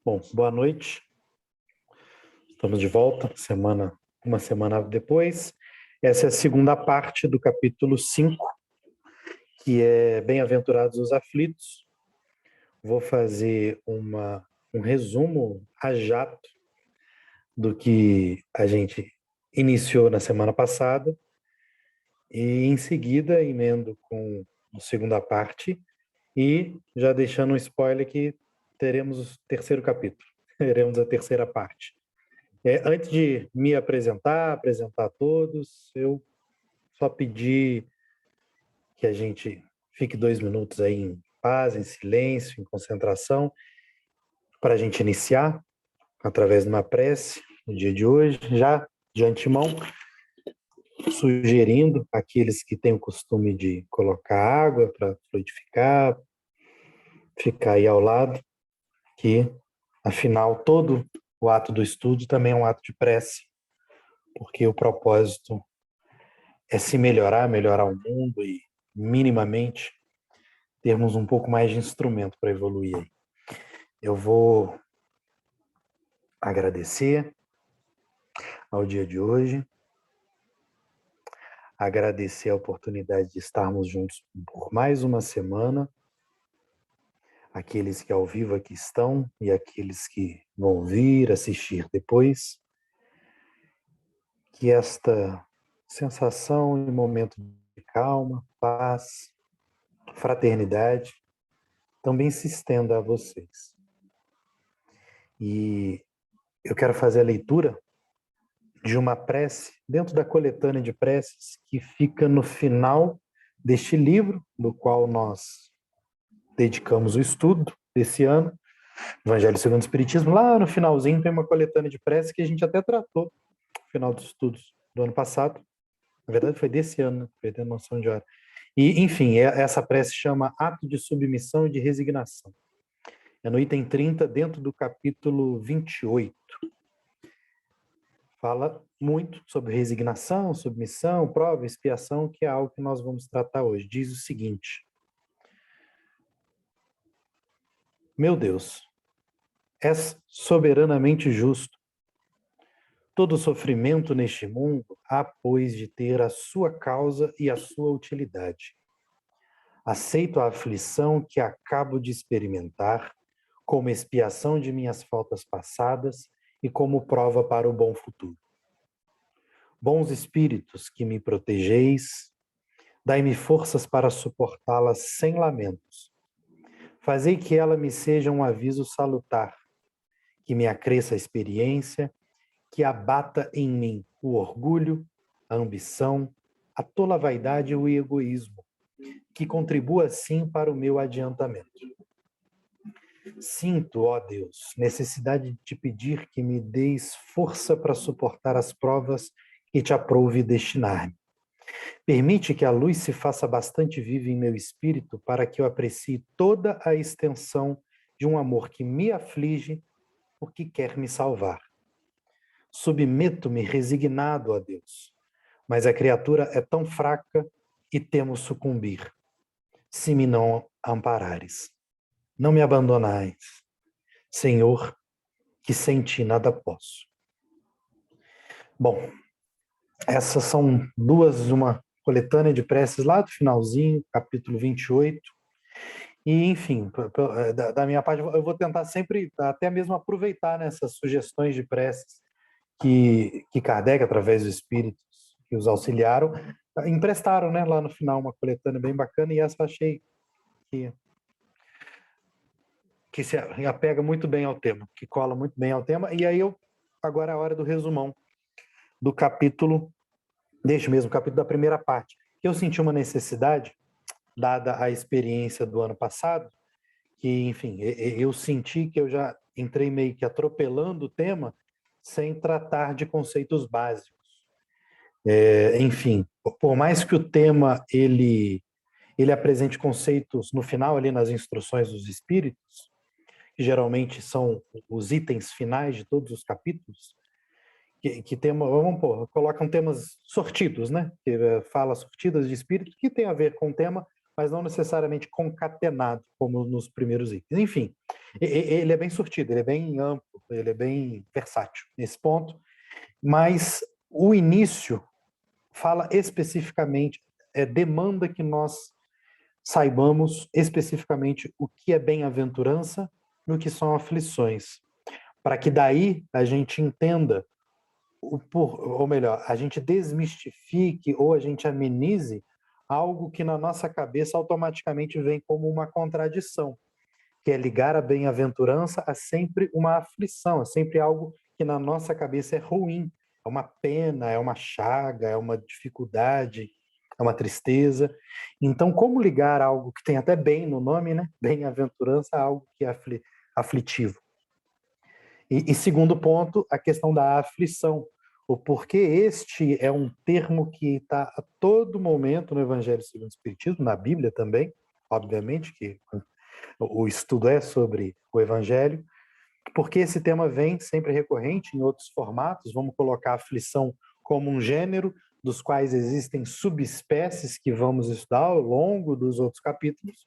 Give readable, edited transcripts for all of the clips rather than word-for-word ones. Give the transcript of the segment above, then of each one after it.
Bom, boa noite. Estamos de volta, uma semana depois. Essa é a segunda parte do capítulo 5, que é Bem-aventurados os aflitos. Vou fazer um resumo a jato do que a gente iniciou na semana passada e, em seguida, emendo com a segunda parte e já deixando um spoiler que teremos o terceiro capítulo, teremos a terceira parte. Antes de me apresentar a todos, eu só pedi que a gente fique 2 minutos aí em paz, em silêncio, em concentração, para a gente iniciar através de uma prece no dia de hoje, já de antemão, sugerindo àqueles que têm o costume de colocar água para fluidificar, ficar aí ao lado, que afinal todo o ato do estudo também é um ato de prece, porque o propósito é se melhorar o mundo e minimamente termos um pouco mais de instrumento para evoluir aí. Eu vou agradecer ao dia de hoje, agradecer a oportunidade de estarmos juntos por mais uma semana, aqueles que ao vivo aqui estão e aqueles que vão vir assistir depois, que esta sensação e momento de calma, paz, fraternidade também se estenda a vocês. E eu quero fazer a leitura de uma prece dentro da coletânea de preces que fica no final deste livro, do qual nós dedicamos o estudo desse ano, Evangelho segundo o Espiritismo. Lá no finalzinho tem uma coletânea de preces que a gente até tratou no final dos estudos do ano passado. Na verdade foi desse ano, né? Perdendo noção de hora. E, enfim, essa prece chama Ato de Submissão e de Resignação. É no item 30, dentro do capítulo 28. Fala muito sobre resignação, submissão, prova, expiação, que é algo que nós vamos tratar hoje. Diz o seguinte: Meu Deus, és soberanamente justo. Todo sofrimento neste mundo há, pois, de ter a sua causa e a sua utilidade. Aceito a aflição que acabo de experimentar como expiação de minhas faltas passadas e como prova para o bom futuro. Bons espíritos que me protegeis, dai-me forças para suportá-las sem lamentos. Fazei que ela me seja um aviso salutar, que me acresça a experiência, que abata em mim o orgulho, a ambição, a tola vaidade e o egoísmo, que contribua assim para o meu adiantamento. Sinto, ó Deus, necessidade de te pedir que me deis força para suportar as provas que te aprouve destinar-me. Permite que a luz se faça bastante viva em meu espírito para que eu aprecie toda a extensão de um amor que me aflige porque quer me salvar. Submeto-me resignado a Deus, mas a criatura é tão fraca e temo sucumbir. Se me não amparares, não me abandonais, Senhor, que sem ti nada posso. Bom, essas são duas, uma coletânea de preces lá do finalzinho, capítulo 28. E, enfim, da minha parte, eu vou tentar sempre até mesmo aproveitar nessas sugestões de preces que Kardec, através dos espíritos que os auxiliaram, emprestaram, né, lá no final, uma coletânea bem bacana, e essa eu achei que se apega muito bem ao tema, que cola muito bem ao tema. E aí agora é a hora do resumão do capítulo, deste mesmo capítulo, da primeira parte, que eu senti uma necessidade, dada a experiência do ano passado, que, enfim, eu senti que eu já entrei meio que atropelando o tema, sem tratar de conceitos básicos. Enfim, por mais que o tema ele apresente conceitos no final, ali nas instruções dos espíritos, que geralmente são os itens finais de todos os capítulos, que colocam temas sortidos, né? Que fala sortidas de espírito, que tem a ver com o tema, mas não necessariamente concatenado, como nos primeiros itens. Enfim, ele é bem surtido, ele é bem amplo, ele é bem versátil nesse ponto, mas o início fala especificamente, demanda que nós saibamos especificamente o que é bem-aventurança e o que são aflições, para que daí a gente entenda, ou melhor, a gente desmistifique ou a gente amenize algo que na nossa cabeça automaticamente vem como uma contradição, que é ligar a bem-aventurança a sempre uma aflição, é sempre algo que na nossa cabeça é ruim, é uma pena, é uma chaga, é uma dificuldade, é uma tristeza. Então, como ligar algo que tem até bem no nome, né? Bem-aventurança, a algo que é aflitivo? E segundo ponto, a questão da aflição. O porquê este é um termo que está a todo momento no Evangelho segundo o Espiritismo, na Bíblia também, obviamente, que o estudo é sobre o Evangelho, porque esse tema vem sempre recorrente em outros formatos. Vamos colocar a aflição como um gênero, dos quais existem subespécies que vamos estudar ao longo dos outros capítulos.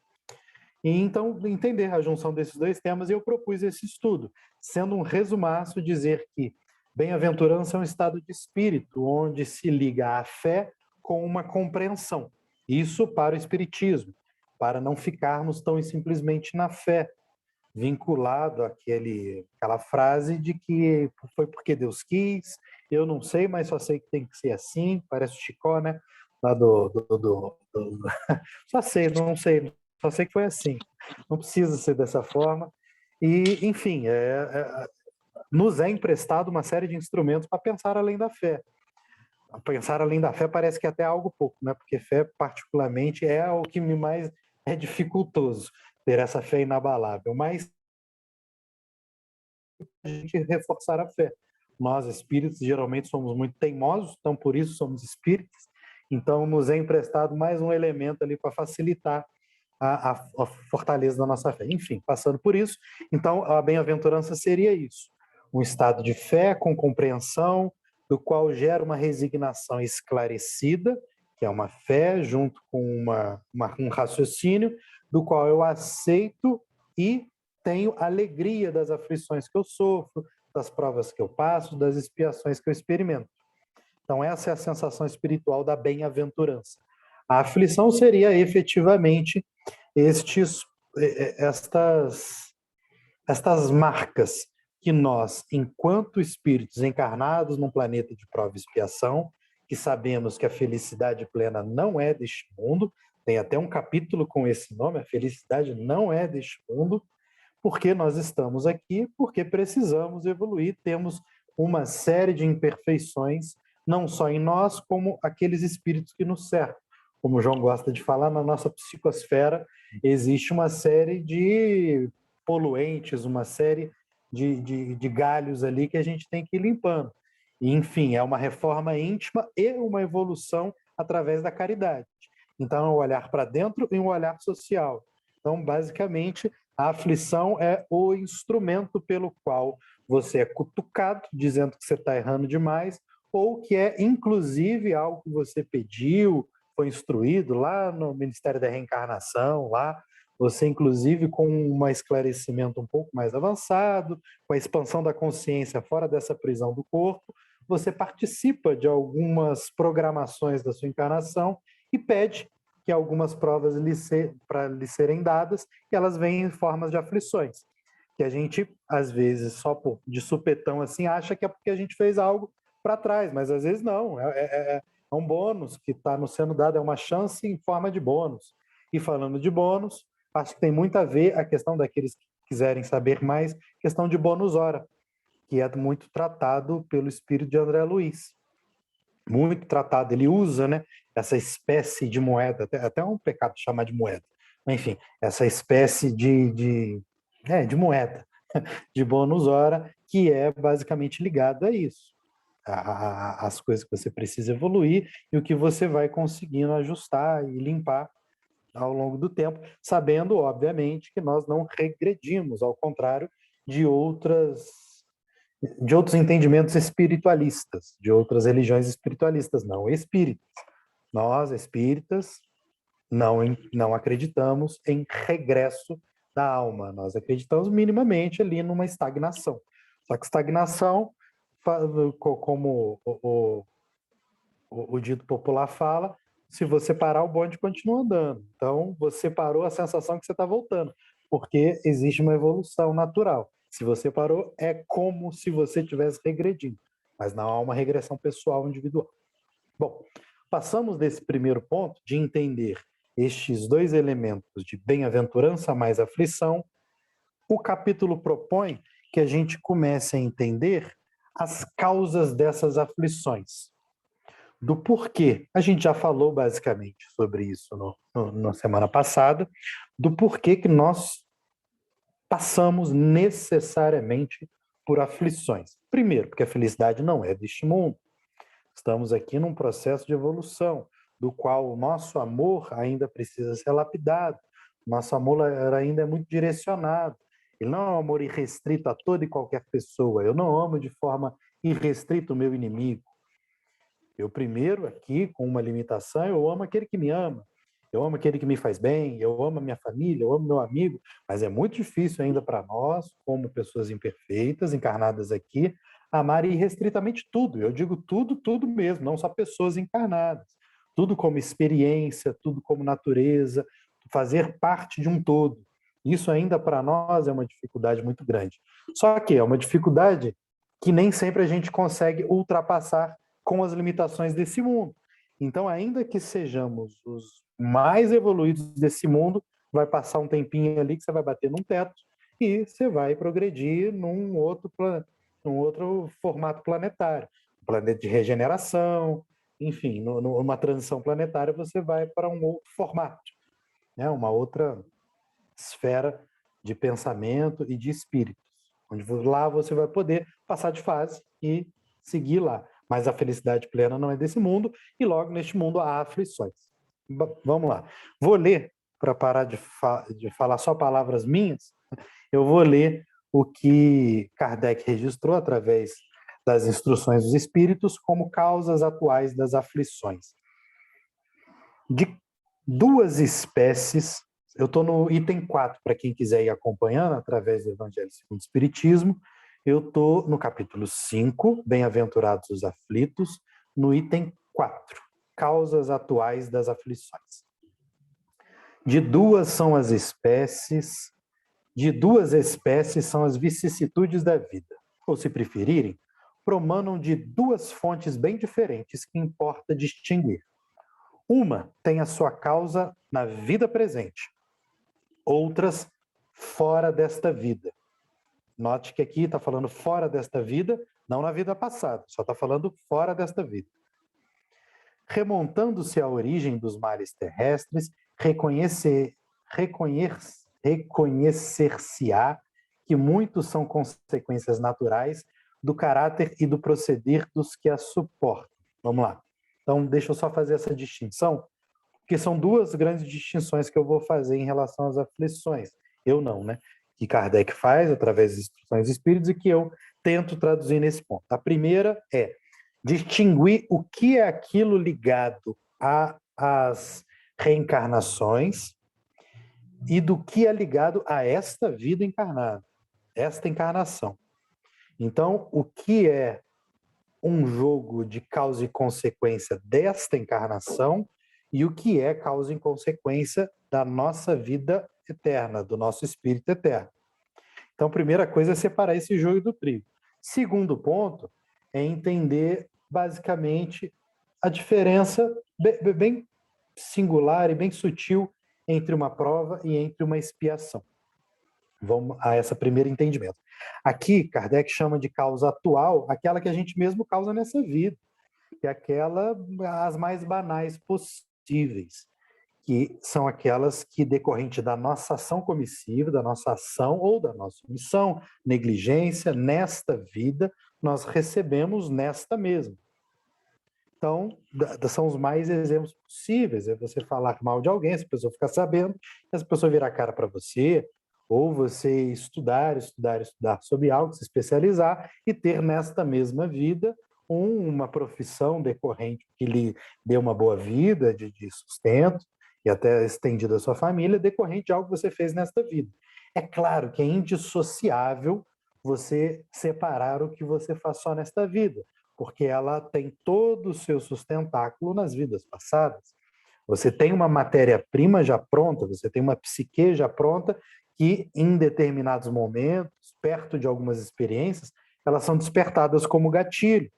E então, entender a junção desses dois temas, eu propus esse estudo, sendo um resumaço dizer que bem-aventurança é um estado de espírito, onde se liga a fé com uma compreensão. Isso para o espiritismo, para não ficarmos tão simplesmente na fé, vinculado àquela frase de que foi porque Deus quis, eu não sei, mas só sei que tem que ser assim, parece o Chicó, né? Lá Só sei, não sei, só sei que foi assim. Não precisa ser dessa forma. E, enfim, nos é emprestado uma série de instrumentos para pensar além da fé. Pensar além da fé parece que até é algo pouco, né? Porque fé, particularmente, é o que me mais é dificultoso, ter essa fé inabalável. Mas a gente reforçar a fé. Nós, espíritos, geralmente somos muito teimosos, então por isso somos espíritos. Então nos é emprestado mais um elemento ali para facilitar a fortaleza da nossa fé. Enfim, passando por isso, então a bem-aventurança seria isso: um estado de fé com compreensão, do qual gera uma resignação esclarecida, que é uma fé junto com um raciocínio, do qual eu aceito e tenho alegria das aflições que eu sofro, das provas que eu passo, das expiações que eu experimento. Então, essa é a sensação espiritual da bem-aventurança. A aflição seria efetivamente estas marcas que nós, enquanto espíritos encarnados num planeta de prova e expiação, que sabemos que a felicidade plena não é deste mundo, tem até um capítulo com esse nome, a felicidade não é deste mundo, porque nós estamos aqui, porque precisamos evoluir, temos uma série de imperfeições, não só em nós, como aqueles espíritos que nos cercam. Como o João gosta de falar, na nossa psicosfera existe uma série de poluentes, uma série de galhos ali que a gente tem que ir limpando. E, enfim, é uma reforma íntima e uma evolução através da caridade. Então, é um olhar para dentro e um olhar social. Então, basicamente, a aflição é o instrumento pelo qual você é cutucado, dizendo que você está errando demais, ou que é, inclusive, algo que você pediu, foi instruído lá no Ministério da Reencarnação, lá você, inclusive, com um esclarecimento um pouco mais avançado, com a expansão da consciência fora dessa prisão do corpo, você participa de algumas programações da sua encarnação e pede que algumas provas para lhe serem dadas, e elas vêm em formas de aflições, que a gente, às vezes, só de supetão assim, acha que é porque a gente fez algo para trás, mas às vezes não, é um bônus que está nos sendo dado, é uma chance em forma de bônus. E falando de bônus, acho que tem muito a ver a questão daqueles que quiserem saber mais, questão de bônus hora, que é muito tratado pelo espírito de André Luiz. Muito tratado, ele usa, né, essa espécie de moeda, até um pecado chamar de moeda, enfim, essa espécie de moeda, de bônus hora, que é basicamente ligado a isso, as coisas que você precisa evoluir e o que você vai conseguindo ajustar e limpar ao longo do tempo, sabendo, obviamente, que nós não regredimos, ao contrário de outros entendimentos espiritualistas, de outras religiões espiritualistas, não espíritas. Nós, espíritas, não acreditamos em regresso da alma. Nós acreditamos minimamente ali numa estagnação. Só que estagnação, como o dito popular fala, se você parar, o bonde continua andando. Então, você parou, a sensação é que você está voltando, porque existe uma evolução natural. Se você parou, é como se você estivesse regredindo, mas não há uma regressão pessoal individual. Bom, passamos desse primeiro ponto de entender estes dois elementos de bem-aventurança mais aflição. O capítulo propõe que a gente comece a entender as causas dessas aflições. Do porquê. A gente já falou basicamente sobre isso na semana passada, do porquê que nós passamos necessariamente por aflições. Primeiro, porque a felicidade não é deste mundo. Estamos aqui num processo de evolução, do qual o nosso amor ainda precisa ser lapidado, nosso amor ainda é muito direcionado. Ele não é um amor irrestrito a toda e qualquer pessoa. Eu não amo de forma irrestrita o meu inimigo. Eu primeiro aqui, com uma limitação, eu amo aquele que me ama. Eu amo aquele que me faz bem, eu amo a minha família, eu amo meu amigo, mas é muito difícil ainda para nós, como pessoas imperfeitas, encarnadas aqui, amar irrestritamente tudo. Eu digo tudo, tudo mesmo, não só pessoas encarnadas. Tudo como experiência, tudo como natureza, fazer parte de um todo. Isso ainda para nós é uma dificuldade muito grande. Só que é uma dificuldade que nem sempre a gente consegue ultrapassar com as limitações desse mundo. Então, ainda que sejamos os mais evoluídos desse mundo, vai passar um tempinho ali que você vai bater num teto e você vai progredir num outro formato planetário, um planeta de regeneração, enfim, numa transição planetária você vai para um outro formato, né? Uma outra esfera de pensamento e de espíritos, onde lá você vai poder passar de fase e seguir lá. Mas a felicidade plena não é desse mundo, e logo neste mundo há aflições. Vamos lá. Vou ler, para parar de falar só palavras minhas, eu vou ler o que Kardec registrou através das instruções dos espíritos como causas atuais das aflições. De duas espécies, eu estou no item 4, para quem quiser ir acompanhando através do Evangelho segundo o Espiritismo. Eu estou no capítulo 5, Bem-aventurados os aflitos, no item 4, causas atuais das aflições. De duas espécies são as vicissitudes da vida. Ou, se preferirem, promanam de duas fontes bem diferentes que importa distinguir. Uma tem a sua causa na vida presente, outras fora desta vida. Note que aqui está falando fora desta vida, não na vida passada, só está falando fora desta vida. Remontando-se à origem dos males terrestres, reconhecer-se-á que muitos são consequências naturais do caráter e do proceder dos que as suportam. Vamos lá. Então, deixa eu só fazer essa distinção, porque são duas grandes distinções que eu vou fazer em relação às aflições. Eu não, né? Que Kardec faz através das instruções espíritas e que eu tento traduzir nesse ponto. A primeira é distinguir o que é aquilo ligado às reencarnações e do que é ligado a esta vida encarnada, esta encarnação. Então, o que é um jogo de causa e consequência desta encarnação e o que é causa e consequência da nossa vida eterna, do nosso espírito eterno. Então, a primeira coisa é separar esse joio do trigo. Segundo ponto é entender, basicamente, a diferença bem singular e bem sutil entre uma prova e entre uma expiação. Vamos a esse primeiro entendimento. Aqui, Kardec chama de causa atual aquela que a gente mesmo causa nessa vida, que é aquela, as mais banais possíveis, que são aquelas que, decorrente da nossa ação comissiva, da nossa ação ou da nossa omissão, negligência, nesta vida, nós recebemos nesta mesma. Então, são os mais exemplos possíveis. É você falar mal de alguém, essa pessoa ficar sabendo, essa pessoa virar a cara para você, ou você estudar sobre algo, se especializar e ter nesta mesma vida uma profissão decorrente que lhe dê uma boa vida, de sustento, e até estendido à sua família, decorrente de algo que você fez nesta vida. É claro que é indissociável você separar o que você faz só nesta vida, porque ela tem todo o seu sustentáculo nas vidas passadas. Você tem uma matéria-prima já pronta, você tem uma psique já pronta, que em determinados momentos, perto de algumas experiências, elas são despertadas como gatilho.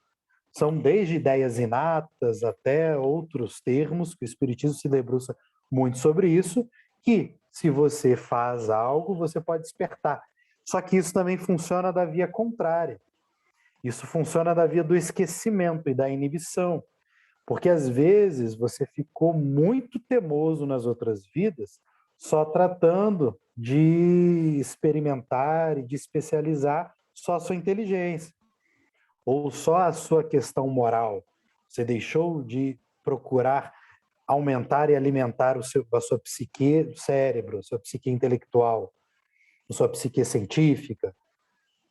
São desde ideias inatas até outros termos, que o Espiritismo se debruça muito sobre isso, que se você faz algo, você pode despertar. Só que isso também funciona da via contrária. Isso funciona da via do esquecimento e da inibição. Porque às vezes você ficou muito temoso nas outras vidas, só tratando de experimentar e de especializar só a sua inteligência, ou só a sua questão moral. Você deixou de procurar aumentar e alimentar a sua psique, o cérebro, a sua psique intelectual, a sua psique científica,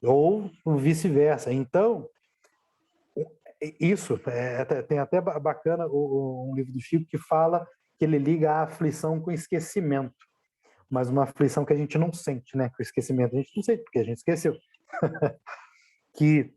ou vice-versa. Então, isso, tem até bacana um livro do Chico que fala que ele liga a aflição com esquecimento, mas uma aflição que a gente não sente, né? Com o esquecimento a gente não sente, porque a gente esqueceu. que,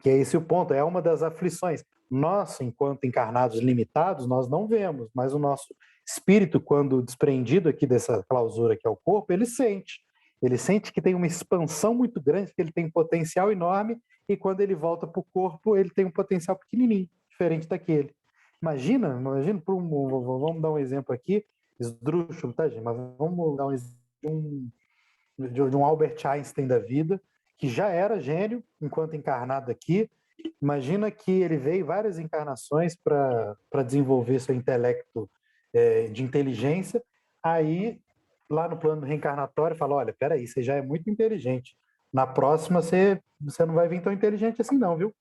que é esse o ponto, é uma das aflições. Nós, enquanto encarnados limitados, nós não vemos, mas o nosso espírito, quando desprendido aqui dessa clausura que é o corpo, ele sente. Ele sente que tem uma expansão muito grande, que ele tem potencial enorme, e quando ele volta para o corpo, ele tem um potencial pequenininho, diferente daquele. Imagina, vamos dar um exemplo aqui, esdrúxulo, tá, gente? Mas vamos dar um exemplo de um Albert Einstein da vida, que já era gênio enquanto encarnado aqui. Imagina que ele veio várias encarnações para desenvolver seu intelecto de inteligência, aí lá no plano reencarnatório fala, olha, peraí, você já é muito inteligente, na próxima você não vai vir tão inteligente assim não, viu?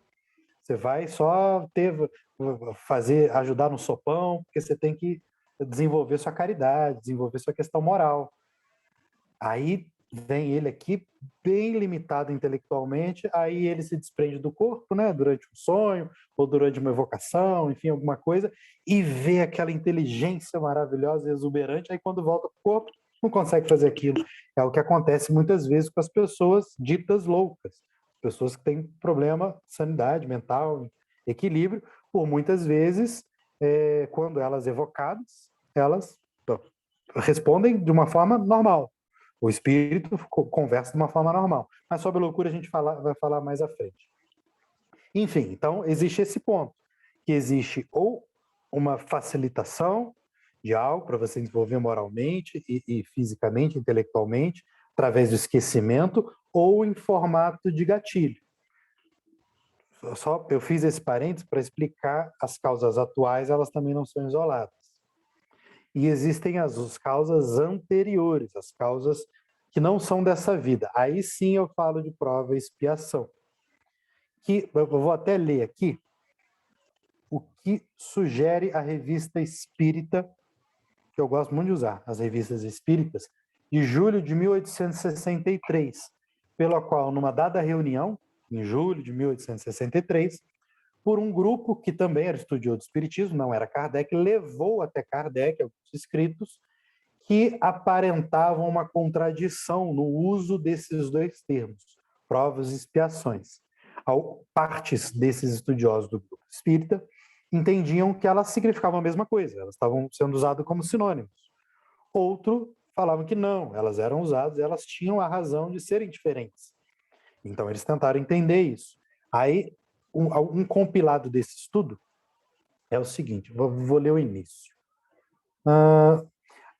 Você vai só ajudar no sopão, porque você tem que desenvolver sua caridade, desenvolver sua questão moral. Aí vem ele aqui bem limitado intelectualmente, aí ele se desprende do corpo, né, durante um sonho ou durante uma evocação, enfim, alguma coisa, e vê aquela inteligência maravilhosa e exuberante, aí quando volta para o corpo, não consegue fazer aquilo. É o que acontece muitas vezes com as pessoas ditas loucas, pessoas que têm problema de sanidade mental, equilíbrio, por muitas vezes, quando elas evocadas, elas respondem de uma forma normal. O espírito conversa de uma forma normal. Mas sobre a loucura a gente vai falar mais à frente. Enfim, então existe esse ponto, que existe ou uma facilitação de algo para você desenvolver moralmente e fisicamente, intelectualmente, através do esquecimento, ou em formato de gatilho. Eu fiz esse parênteses para explicar as causas atuais, elas também não são isoladas. E existem as causas anteriores, as causas que não são dessa vida. Aí sim eu falo de prova e expiação. Que eu vou até ler aqui o que sugere a revista Espírita, que eu gosto muito de usar, as revistas espíritas, de julho de 1863, pela qual, numa dada reunião, em julho de 1863, por um grupo que também era estudioso do espiritismo, não era Kardec, levou até Kardec alguns escritos que aparentavam uma contradição no uso desses dois termos, provas e expiações. Partes desses estudiosos do grupo espírita entendiam que elas significavam a mesma coisa, elas estavam sendo usadas como sinônimos. Outro falavam que não, elas eram usadas, elas tinham a razão de serem diferentes. Então eles tentaram entender isso. Aí um compilado desse estudo é o seguinte, vou ler o início.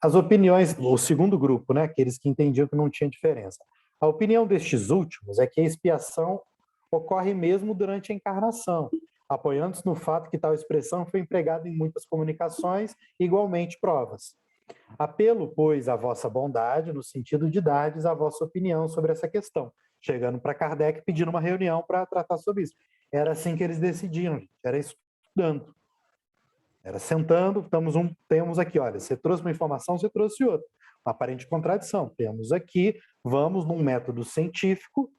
As opiniões, o segundo grupo, né, aqueles que entendiam que não tinha diferença. A opinião destes últimos é que a expiação ocorre mesmo durante a encarnação, apoiando-se no fato que tal expressão foi empregada em muitas comunicações, igualmente provas. Apelo, pois, à vossa bondade, no sentido de dardes a vossa opinião sobre essa questão, chegando para Kardec pedindo uma reunião para tratar sobre isso. Era assim que eles decidiam, era estudando. Era sentando, temos aqui, olha, você trouxe uma informação, você trouxe outra. Uma aparente contradição. Temos aqui, vamos num método científico,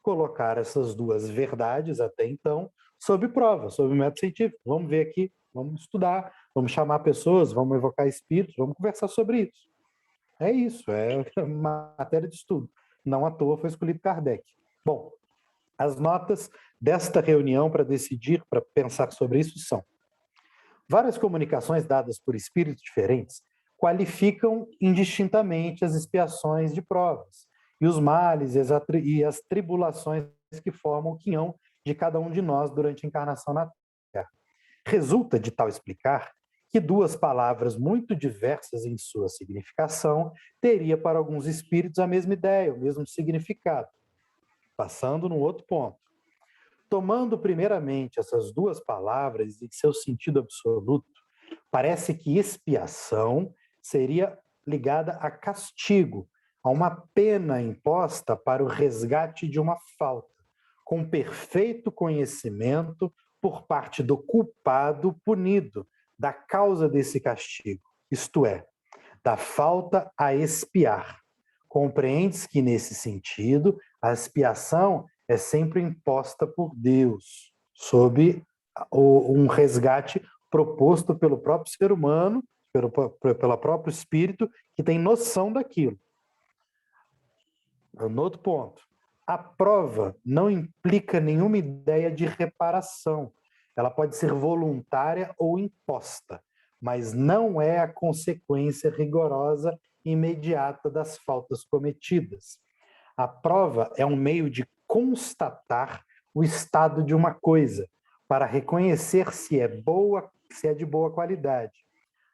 colocar essas duas verdades até então sob prova, sob método científico. Vamos ver aqui, vamos estudar, vamos chamar pessoas, vamos evocar espíritos, vamos conversar sobre isso. É isso, é matéria de estudo. Não à toa foi escolhido Kardec. Bom, as notas desta reunião para decidir, para pensar sobre isso são: várias comunicações dadas por espíritos diferentes qualificam indistintamente as expiações de provas e os males e as tribulações que formam o quinhão de cada um de nós durante a encarnação na Terra. Resulta de tal explicar que duas palavras muito diversas em sua significação teria para alguns espíritos a mesma ideia, o mesmo significado. Passando no outro ponto. Tomando primeiramente essas duas palavras em seu sentido absoluto, parece que expiação seria ligada a castigo, a uma pena imposta para o resgate de uma falta, com perfeito conhecimento por parte do culpado punido da causa desse castigo, isto é, da falta a expiar. Compreendes que, nesse sentido, a expiação é sempre imposta por Deus, sob um resgate proposto pelo próprio ser humano, pelo próprio espírito, que tem noção daquilo. No outro ponto, a prova não implica nenhuma ideia de reparação. Ela pode ser voluntária ou imposta, mas não é a consequência rigorosa e imediata das faltas cometidas. A prova é um meio de constatar o estado de uma coisa, para reconhecer se é de boa qualidade.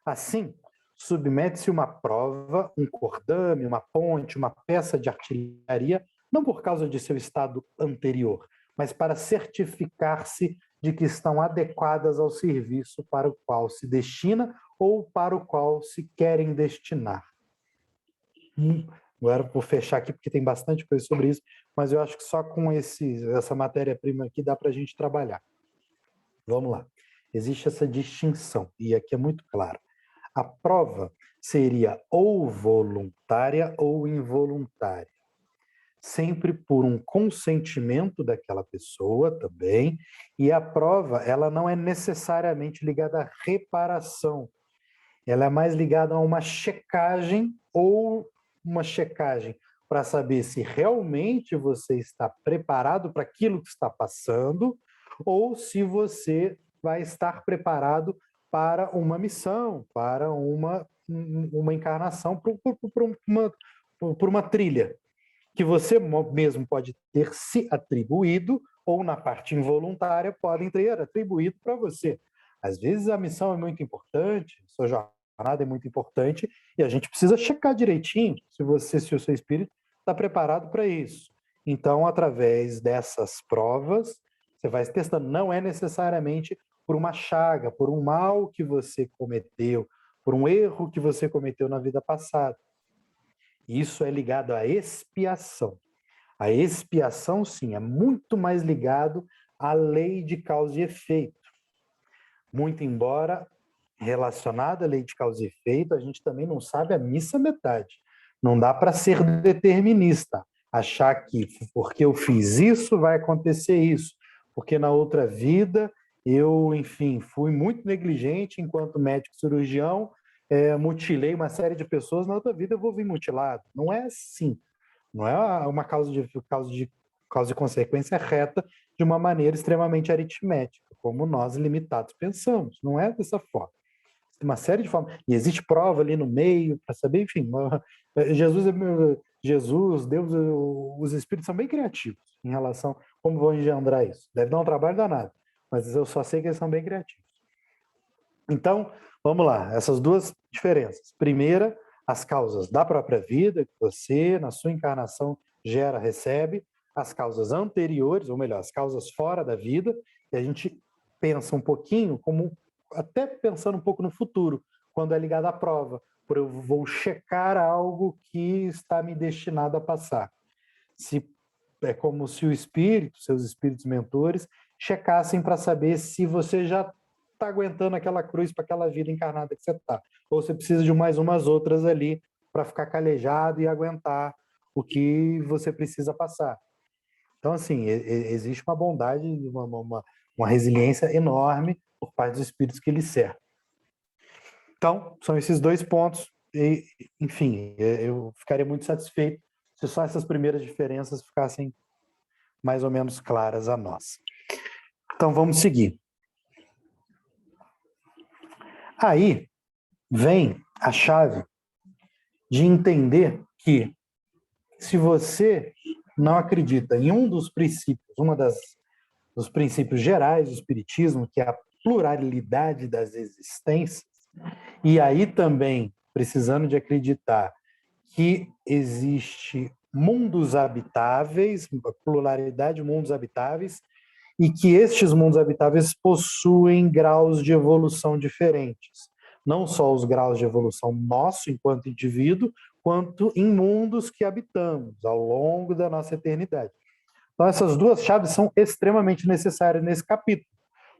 Assim, submete-se uma prova, um cordame, uma ponte, uma peça de artilharia, não por causa de seu estado anterior, mas para certificar-se de que estão adequadas ao serviço para o qual se destina ou para o qual se querem destinar. Agora vou fechar aqui porque tem bastante coisa sobre isso, mas eu acho que só com essa matéria-prima aqui dá para a gente trabalhar. Vamos lá. Existe essa distinção, e aqui é muito claro. A prova seria ou voluntária ou involuntária, sempre por um consentimento daquela pessoa também, e a prova ela não é necessariamente ligada à reparação, ela é mais ligada a uma checagem para saber se realmente você está preparado para aquilo que está passando ou se você vai estar preparado para uma missão, para uma encarnação, por uma trilha que você mesmo pode ter se atribuído ou na parte involuntária podem ter atribuído para você. Às vezes a missão é muito importante, sua jornada é muito importante e a gente precisa checar direitinho se o seu espírito está preparado para isso. Então, através dessas provas, você vai testando. Não é necessariamente por uma chaga, por um mal que você cometeu, por um erro que você cometeu na vida passada. Isso é ligado à expiação. A expiação, sim, é muito mais ligado à lei de causa e efeito. Muito embora relacionada à lei de causa e efeito, a gente também não sabe a missa metade. Não dá para ser determinista, achar que porque eu fiz isso vai acontecer isso, porque na outra vida eu, enfim, fui muito negligente enquanto médico cirurgião, mutilei uma série de pessoas, na outra vida eu vou vir mutilado. Não é assim. Não é uma causa e consequência reta de uma maneira extremamente aritmética, como nós limitados pensamos. Não é dessa forma. Tem uma série de formas. E existe prova ali no meio para saber, enfim. Jesus, Deus, os espíritos são bem criativos em relação a como vão engendrar isso. Deve dar um trabalho danado, mas eu só sei que eles são bem criativos. Então, vamos lá, essas duas diferenças. Primeira, as causas da própria vida, que você, na sua encarnação, gera, recebe, as causas anteriores, ou melhor, as causas fora da vida, e a gente pensa um pouquinho, como até pensando um pouco no futuro, quando é ligado à prova, por eu vou checar algo que está me destinado a passar. É como se o espírito, seus espíritos mentores, checassem para saber se você já está aguentando aquela cruz para aquela vida encarnada que você está. Ou você precisa de mais umas outras ali para ficar calejado e aguentar o que você precisa passar. Então, assim, existe uma bondade, uma resiliência enorme por parte dos espíritos que lhe cercam. Então, são esses dois pontos. E, enfim, eu ficaria muito satisfeito se só essas primeiras diferenças ficassem mais ou menos claras a nós. Então, vamos seguir. Aí vem a chave de entender que, se você não acredita em um dos princípios, dos princípios gerais do Espiritismo, que é a pluralidade das existências, e aí também precisando de acreditar que existe mundos habitáveis, pluralidade de mundos habitáveis, e que estes mundos habitáveis possuem graus de evolução diferentes. Não só os graus de evolução nosso enquanto indivíduo, quanto em mundos que habitamos ao longo da nossa eternidade. Então, essas duas chaves são extremamente necessárias nesse capítulo.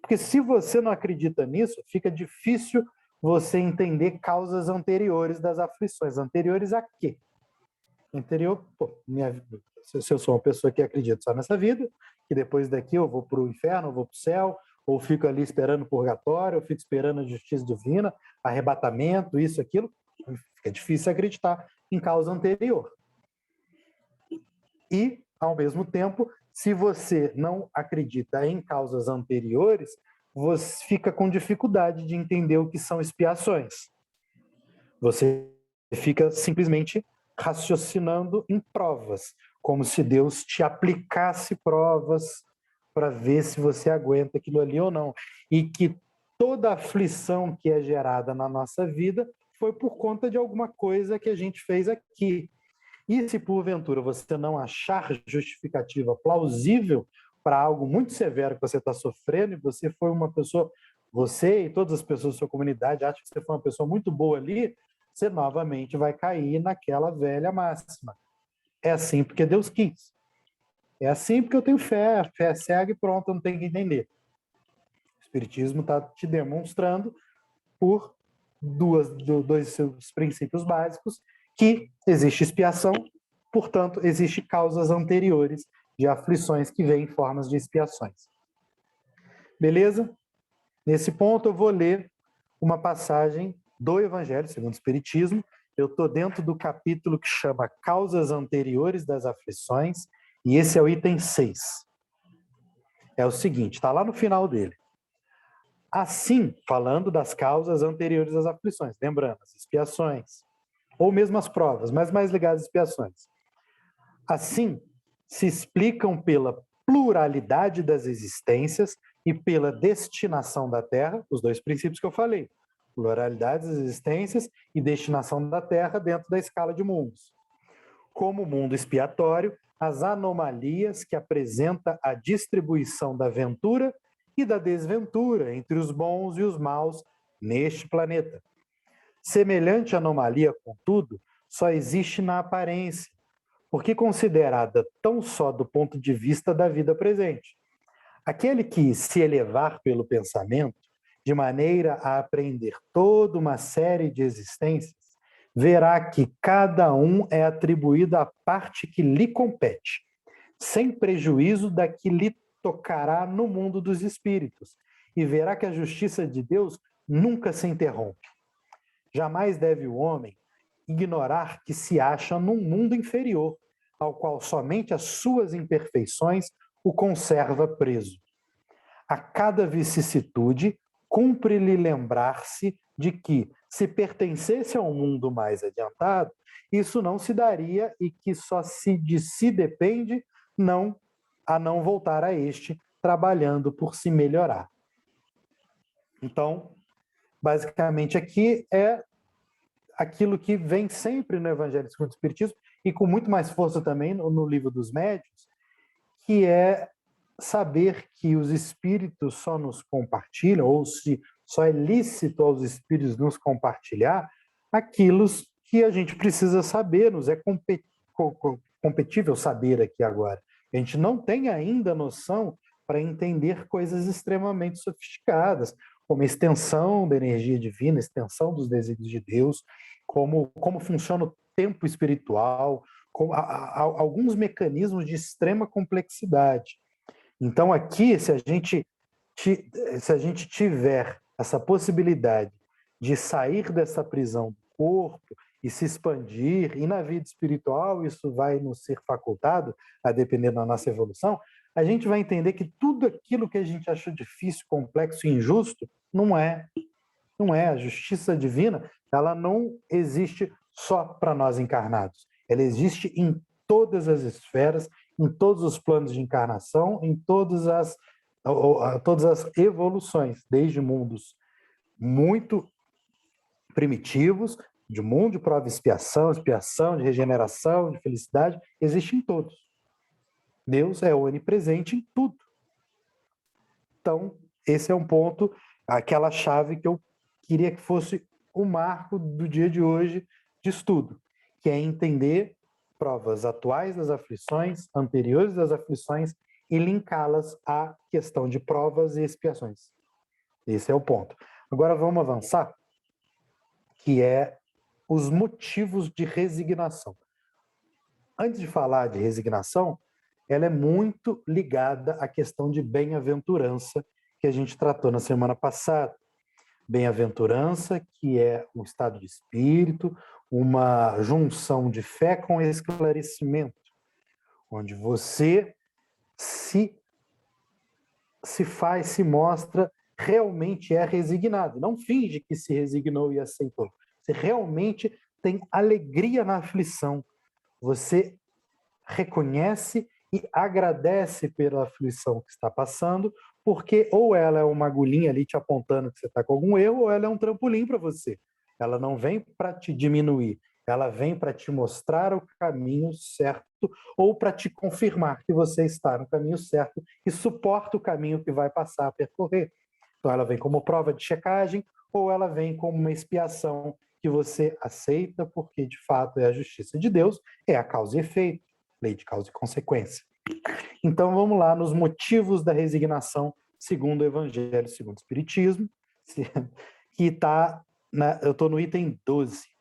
Porque se você não acredita nisso, fica difícil você entender causas anteriores das aflições. Anteriores a quê? Anterior, se eu sou uma pessoa que acredita só nessa vida, que depois daqui eu vou para o inferno, eu vou para o céu, ou fico ali esperando o purgatório, eu fico esperando a justiça divina, arrebatamento, isso, aquilo, fica difícil acreditar em causa anterior. E, ao mesmo tempo, se você não acredita em causas anteriores, você fica com dificuldade de entender o que são expiações. Você fica simplesmente raciocinando em provas, como se Deus te aplicasse provas para ver se você aguenta aquilo ali ou não. E que toda aflição que é gerada na nossa vida foi por conta de alguma coisa que a gente fez aqui. E se porventura você não achar justificativa plausível para algo muito severo que você está sofrendo, e você foi uma pessoa, você e todas as pessoas da sua comunidade acham que você foi uma pessoa muito boa ali, você novamente vai cair naquela velha máxima. É assim porque Deus quis. É assim porque eu tenho fé, a fé é cega e pronto, eu não tenho que entender. O Espiritismo está te demonstrando por dois seus princípios básicos que existe expiação, portanto, existem causas anteriores de aflições que vêm em formas de expiações. Beleza? Nesse ponto eu vou ler uma passagem do Evangelho segundo o Espiritismo. Eu estou dentro do capítulo que chama Causas Anteriores das Aflições, e esse é o item 6. É o seguinte, está lá no final dele. Assim, falando das causas anteriores às aflições, lembrando, as expiações, ou mesmo as provas, mas mais ligadas às expiações. Assim, se explicam pela pluralidade das existências e pela destinação da Terra, os dois princípios que eu falei, pluralidade das existências e destinação da Terra dentro da escala de mundos. Como mundo expiatório, as anomalias que apresenta a distribuição da ventura e da desventura entre os bons e os maus neste planeta. Semelhante anomalia, contudo, só existe na aparência, porque considerada tão só do ponto de vista da vida presente. Aquele que se elevar pelo pensamento, de maneira a apreender toda uma série de existências, verá que cada um é atribuído à parte que lhe compete, sem prejuízo da que lhe tocará no mundo dos espíritos, e verá que a justiça de Deus nunca se interrompe. Jamais deve o homem ignorar que se acha num mundo inferior, ao qual somente as suas imperfeições o conserva preso. A cada vicissitude, cumpre-lhe lembrar-se de que, se pertencesse a um mundo mais adiantado, isso não se daria e que só de si depende não voltar a este, trabalhando por se melhorar. Então, basicamente aqui é aquilo que vem sempre no Evangelho segundo o Espiritismo e com muito mais força também no Livro dos Médiuns, que é saber que os espíritos só nos compartilham, ou se só é lícito aos espíritos nos compartilhar aquilo que a gente precisa saber, nos é competível saber aqui agora. A gente não tem ainda noção para entender coisas extremamente sofisticadas, como a extensão da energia divina, a extensão dos desígnios de Deus, como funciona o tempo espiritual, alguns mecanismos de extrema complexidade. Então, aqui, se a gente se a gente tiver essa possibilidade de sair dessa prisão do corpo e se expandir, e na vida espiritual isso vai nos ser facultado, a depender da nossa evolução, a gente vai entender que tudo aquilo que a gente achou difícil, complexo e injusto, não é. Não é. A justiça divina, ela não existe só para nós encarnados. Ela existe em todas as esferas, em todos os planos de encarnação, em todas as evoluções, desde mundos muito primitivos, de mundo de prova e expiação, de regeneração, de felicidade, existe em todos. Deus é onipresente em tudo. Então, esse é um ponto, aquela chave que eu queria que fosse o marco do dia de hoje de estudo, que é entender provas atuais das aflições, anteriores das aflições, e linká-las à questão de provas e expiações. Esse é o ponto. Agora vamos avançar, que é os motivos de resignação. Antes de falar de resignação, ela é muito ligada à questão de bem-aventurança que a gente tratou na semana passada. Bem-aventurança, que é um estado de espírito, uma junção de fé com esclarecimento, onde você se mostra, realmente é resignado. Não finge que se resignou e aceitou. Você realmente tem alegria na aflição. Você reconhece e agradece pela aflição que está passando, porque ou ela é uma agulhinha ali te apontando que você está com algum erro, ou ela é um trampolim para você. Ela não vem para te diminuir, ela vem para te mostrar o caminho certo ou para te confirmar que você está no caminho certo e suporta o caminho que vai passar a percorrer. Então ela vem como prova de checagem ou ela vem como uma expiação que você aceita porque de fato é a justiça de Deus, é a causa e efeito, lei de causa e consequência. Então vamos lá nos motivos da resignação segundo o Evangelho, segundo o Espiritismo, que está, eu estou no item 12.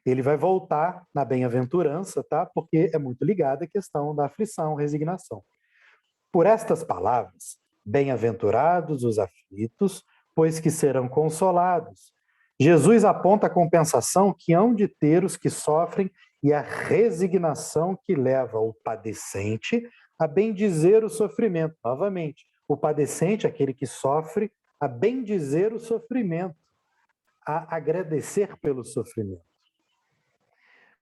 Ele vai voltar na bem-aventurança, tá? Porque é muito ligada à questão da aflição, resignação. Por estas palavras, bem-aventurados os aflitos, pois que serão consolados. Jesus aponta a compensação que hão de ter os que sofrem e a resignação que leva o padecente a bendizer o sofrimento. Novamente, o padecente, aquele que sofre, a bendizer o sofrimento, a agradecer pelo sofrimento,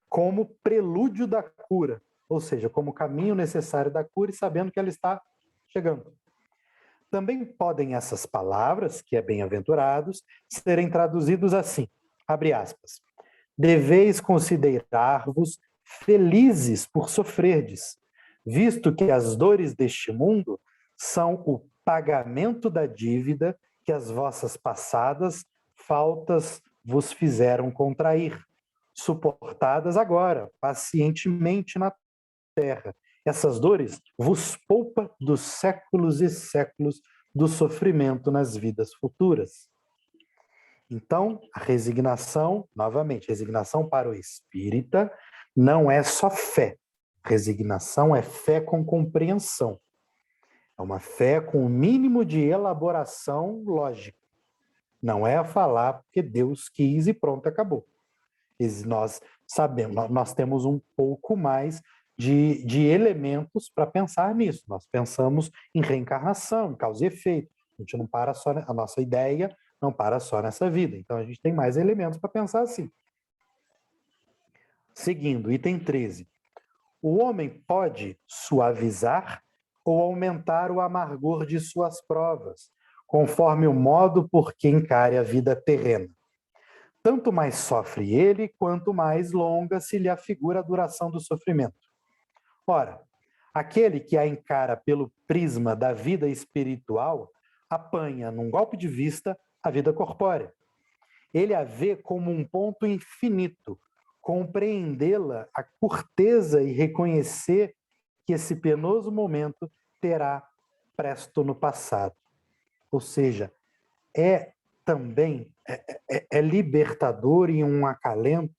como prelúdio da cura, ou seja, como caminho necessário da cura e sabendo que ela está chegando. Também podem essas palavras, que é bem-aventurados, serem traduzidos assim, abre aspas, deveis considerar-vos felizes por sofrerdes, visto que as dores deste mundo são o pagamento da dívida que as vossas passadas faltas vos fizeram contrair, suportadas agora, pacientemente na terra. Essas dores vos poupa dos séculos e séculos do sofrimento nas vidas futuras. Então, a resignação, novamente, resignação para o espírita não é só fé. Resignação é fé com compreensão. É uma fé com o mínimo de elaboração lógica. Não é a falar porque Deus quis e pronto, acabou. Nós sabemos, nós temos um pouco mais de elementos para pensar nisso. Nós pensamos em reencarnação, em causa e efeito. A gente não para só, a nossa ideia não para só nessa vida. Então a gente tem mais elementos para pensar assim. Seguindo, item 13. O homem pode suavizar ou aumentar o amargor de suas provas, conforme o modo por que encare a vida terrena. Tanto mais sofre ele, quanto mais longa se lhe afigura a duração do sofrimento. Ora, aquele que a encara pelo prisma da vida espiritual apanha, num golpe de vista, a vida corpórea. Ele a vê como um ponto infinito, compreendê-la a curteza e reconhecer que esse penoso momento terá presto no passado. Ou seja, também é libertador e um acalento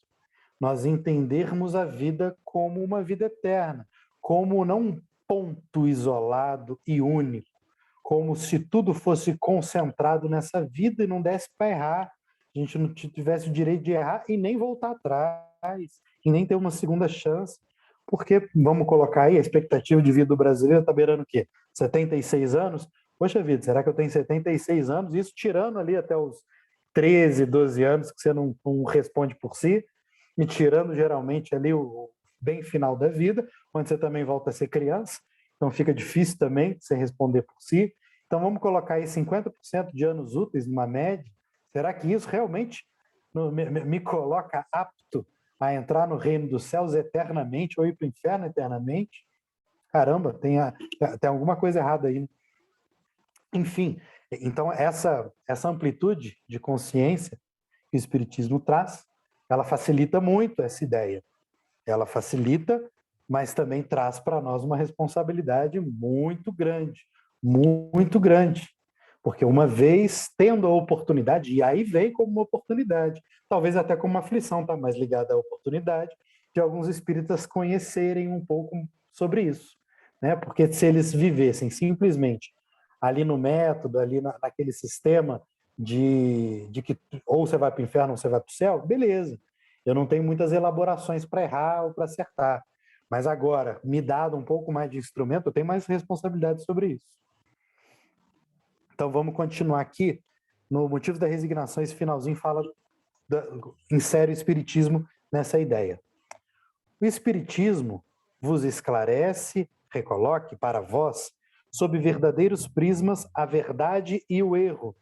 nós entendermos a vida como uma vida eterna, como não um ponto isolado e único, como se tudo fosse concentrado nessa vida e não desse para errar. A gente não tivesse o direito de errar e nem voltar atrás, e nem ter uma segunda chance. Porque, vamos colocar aí, a expectativa de vida do brasileiro está beirando o quê? 76 anos? Poxa vida, será que eu tenho 76 anos? Isso tirando ali até os 13, 12 anos, que você não responde por si, e tirando geralmente ali o bem final da vida, onde você também volta a ser criança, então fica difícil também você responder por si. Então vamos colocar aí 50% de anos úteis numa média. Será que isso realmente me coloca apto a entrar no reino dos céus eternamente ou ir para o inferno eternamente? Caramba, tem alguma coisa errada aí, né? Enfim, então essa amplitude de consciência que o Espiritismo traz, ela facilita muito essa ideia. Ela facilita, mas também traz para nós uma responsabilidade muito grande. Porque uma vez tendo a oportunidade, e aí vem como uma oportunidade, talvez até como uma aflição, tá mais ligada à oportunidade, de alguns espíritas conhecerem um pouco sobre isso. Né? Porque se eles vivessem simplesmente ali no método, ali naquele sistema de que ou você vai para o inferno ou você vai para o céu, beleza. Eu não tenho muitas elaborações para errar ou para acertar. Mas agora, me dado um pouco mais de instrumento, eu tenho mais responsabilidade sobre isso. Então vamos continuar aqui. No Motivos da Resignação, esse finalzinho insere o Espiritismo nessa ideia. O Espiritismo vos esclarece, recoloque para vós, sob verdadeiros prismas, a verdade e o erro,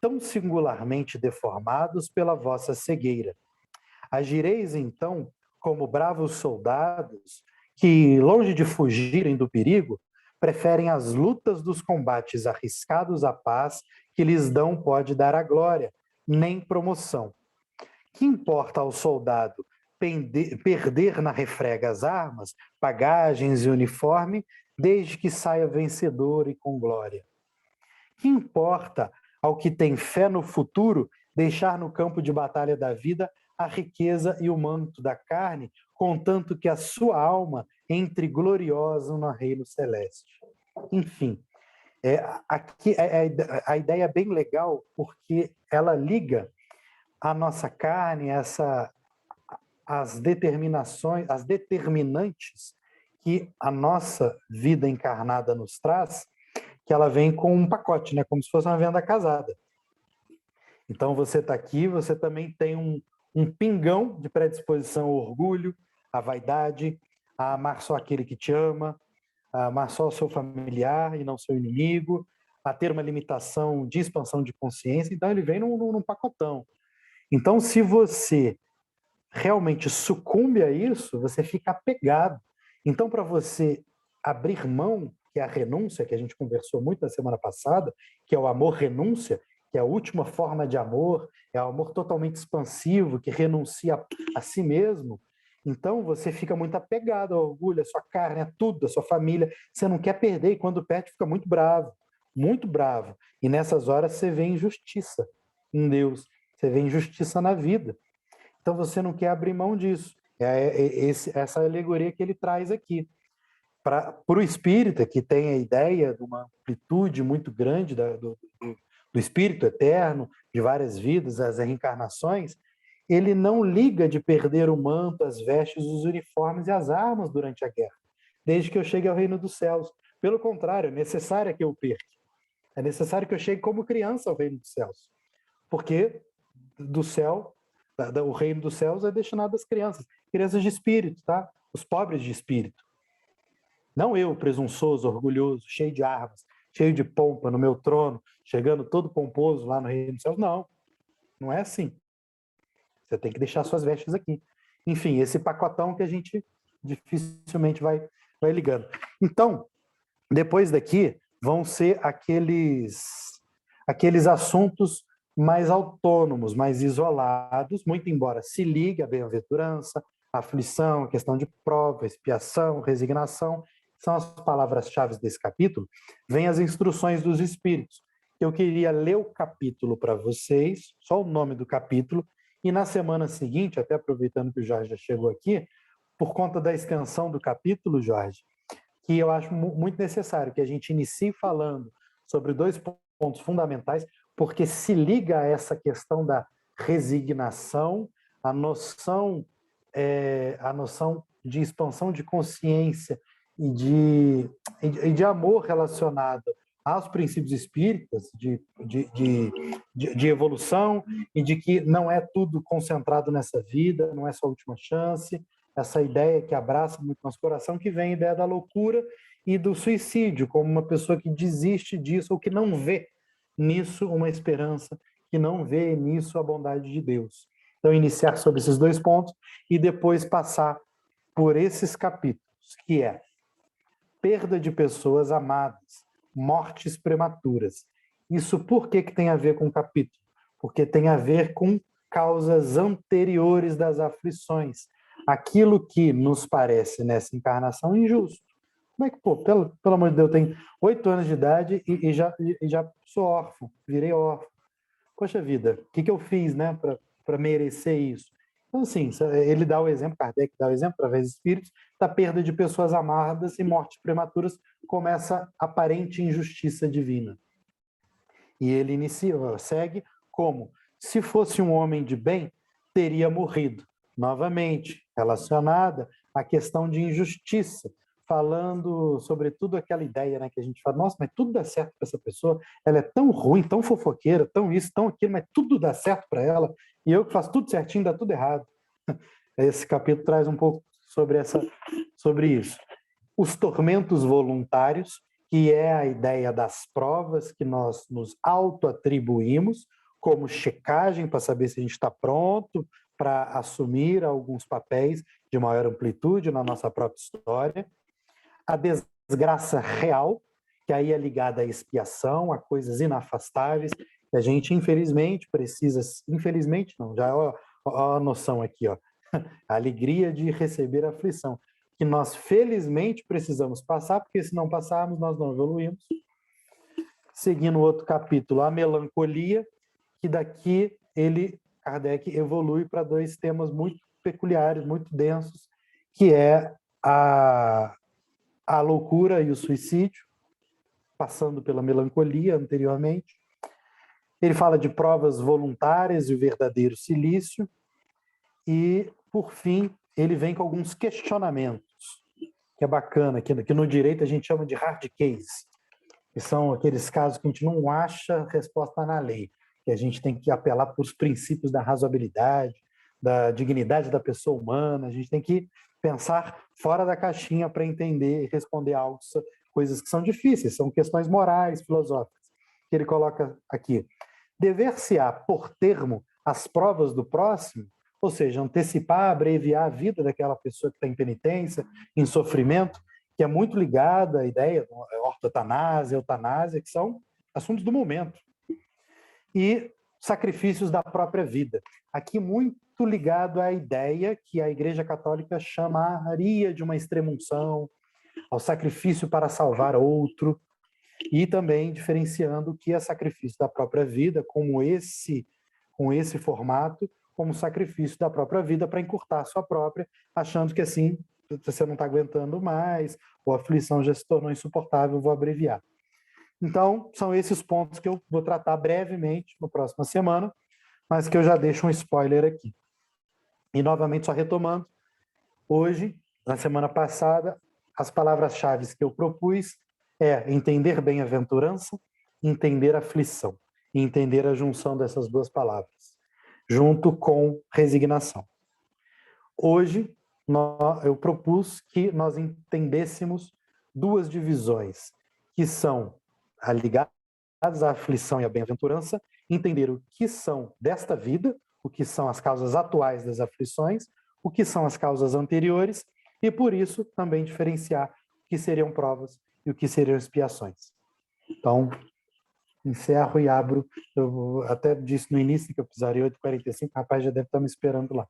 tão singularmente deformados pela vossa cegueira. Agireis, então, como bravos soldados que, longe de fugirem do perigo, preferem as lutas dos combates arriscados à paz que lhes não pode dar a glória, nem promoção. Que importa ao soldado perder na refrega as armas, bagagens e uniforme, desde que saia vencedor e com glória? Que importa ao que tem fé no futuro deixar no campo de batalha da vida a riqueza e o manto da carne, contanto que a sua alma entre gloriosa no reino celeste? Enfim, aqui a ideia é bem legal porque ela liga a nossa carne, as determinações, as determinantes que a nossa vida encarnada nos traz, que ela vem com um pacote, né? Como se fosse uma venda casada. Então você está aqui, você também tem um pingão de predisposição ao orgulho, à vaidade, a amar só aquele que te ama, a amar só o seu familiar e não seu inimigo, a ter uma limitação de expansão de consciência. Então ele vem num pacotão. Então, se você realmente sucumbe a isso, você fica apegado. Então, para você abrir mão, que é a renúncia, que a gente conversou muito na semana passada, que é o amor-renúncia, que é a última forma de amor, é o amor totalmente expansivo, que renuncia a si mesmo. Então, você fica muito apegado ao orgulho, à sua carne, a tudo, à sua família. Você não quer perder, e quando perde, fica muito bravo, muito bravo. E nessas horas você vê injustiça em Deus, você vê injustiça na vida. Então você não quer abrir mão disso. Essa alegoria que ele traz aqui. Para o espírita, que tem a ideia de uma amplitude muito grande do espírito eterno, de várias vidas, as reencarnações, ele não liga de perder o manto, as vestes, os uniformes e as armas durante a guerra, desde que eu chegue ao reino dos céus. Pelo contrário, é necessário que eu perca. É necessário que eu chegue como criança ao reino dos céus. Porque do céu, o reino dos céus é destinado às crianças, crianças de espírito, tá? Os pobres de espírito. Não eu, presunçoso, orgulhoso, cheio de armas, cheio de pompa no meu trono, chegando todo pomposo lá no reino dos céus. Não, não é assim. Você tem que deixar suas vestes aqui. Enfim, esse pacotão que a gente dificilmente vai ligando. Então, depois daqui, vão ser aqueles assuntos mais autônomos, mais isolados, muito embora se ligue à bem-aventurança, à aflição, a questão de prova, expiação, resignação, são as palavras-chave desse capítulo. Vem as instruções dos espíritos. Eu queria ler o capítulo para vocês, só o nome do capítulo, e na semana seguinte, até aproveitando que o Jorge já chegou aqui, por conta da extensão do capítulo, Jorge, que eu acho muito necessário que a gente inicie falando sobre dois pontos fundamentais, porque se liga a essa questão da resignação, a noção de expansão de consciência e de amor relacionado aos princípios espíritas, de evolução, e de que não é tudo concentrado nessa vida, não é só a última chance, essa ideia que abraça muito nosso coração, que vem a ideia da loucura e do suicídio, como uma pessoa que desiste disso ou que não vê nisso uma esperança, que não vê nisso a bondade de Deus. Então, iniciar sobre esses dois pontos e depois passar por esses capítulos, que é perda de pessoas amadas, mortes prematuras. Isso por que tem a ver com o capítulo? Porque tem a ver com causas anteriores das aflições. Aquilo que nos parece nessa encarnação injusto. Como é que, pelo amor de Deus, eu tenho 8 anos de idade e já sou órfão, virei órfão. Poxa vida, o que eu fiz, né, para merecer isso? Então, assim, ele dá o exemplo, Kardec dá o exemplo, através dos espíritos, da perda de pessoas amadas e mortes prematuras, como essa aparente injustiça divina. E ele segue como, se fosse um homem de bem, teria morrido. Novamente, relacionada à questão de injustiça, falando sobretudo aquela ideia, né, que a gente fala, nossa, mas tudo dá certo para essa pessoa, ela é tão ruim, tão fofoqueira, tão isso, tão aquilo, mas tudo dá certo para ela, e eu que faço tudo certinho, dá tudo errado. Esse capítulo traz um pouco sobre isso. Os tormentos voluntários, que é a ideia das provas que nós nos auto-atribuímos, como checagem para saber se a gente está pronto para assumir alguns papéis de maior amplitude na nossa própria história. A desgraça real, que aí é ligada à expiação, a coisas inafastáveis, que a gente, infelizmente, precisa... Infelizmente, não, já ó a noção aqui, ó. A alegria de receber a aflição, que nós, felizmente, precisamos passar, porque se não passarmos, nós não evoluímos. Seguindo o outro capítulo, a melancolia, que daqui Kardec evolui para dois temas muito peculiares, muito densos, que é a loucura e o suicídio, passando pela melancolia anteriormente. Ele fala de provas voluntárias e o verdadeiro silício. E, por fim, ele vem com alguns questionamentos, que é bacana, que no direito a gente chama de hard case, que são aqueles casos que a gente não acha resposta na lei, que a gente tem que apelar para os princípios da razoabilidade, da dignidade da pessoa humana, a gente tem que pensar fora da caixinha para entender e responder algo, coisas que são difíceis, são questões morais, filosóficas, que ele coloca aqui. Dever-se-á, por termo, as provas do próximo, ou seja, antecipar, abreviar a vida daquela pessoa que está em penitência, em sofrimento, que é muito ligada à ideia da ortotanásia, eutanásia, que são assuntos do momento. E sacrifícios da própria vida. Aqui muito ligado à ideia que a Igreja Católica chamaria de uma extrema-unção, ao sacrifício para salvar outro, e também diferenciando o que é sacrifício da própria vida, com esse formato, como sacrifício da própria vida para encurtar a sua própria, achando que assim você não está aguentando mais, ou a aflição já se tornou insuportável, vou abreviar. Então, são esses pontos que eu vou tratar brevemente na próxima semana, mas que eu já deixo um spoiler aqui. E, novamente, só retomando, hoje, na semana passada, as palavras-chave que eu propus é entender bem-aventurança, entender aflição, e entender a junção dessas duas palavras, junto com resignação. Hoje, eu propus que nós entendêssemos duas divisões, que são ligadas à aflição e à bem-aventurança, entender o que são desta vida, o que são as causas atuais das aflições, o que são as causas anteriores, e por isso também diferenciar o que seriam provas e o que seriam expiações. Então, encerro e abro. Eu até disse no início que eu precisaria 8h45, o rapaz já deve estar me esperando lá.